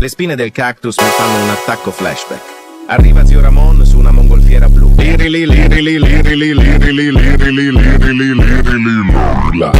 Le spine del cactus mi fanno un attacco flashback. Arriva zio Ramon su una mongolfiera blu. Lirili, lirili, lirili, lirili, lirili, lirili, lirili, la.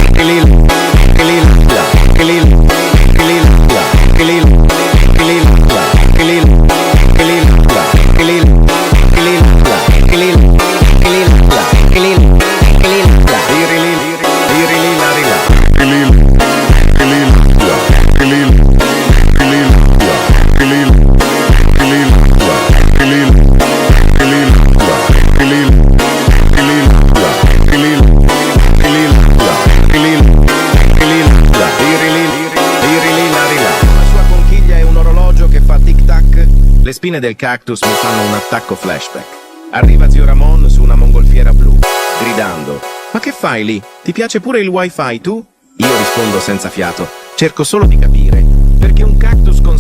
Le spine del cactus mi fanno un attacco flashback. Arriva zio Ramon su una mongolfiera blu, gridando: "Ma che fai lì? Ti piace pure il wifi tu?" Io rispondo senza fiato: "Cerco solo di capire perché un cactus con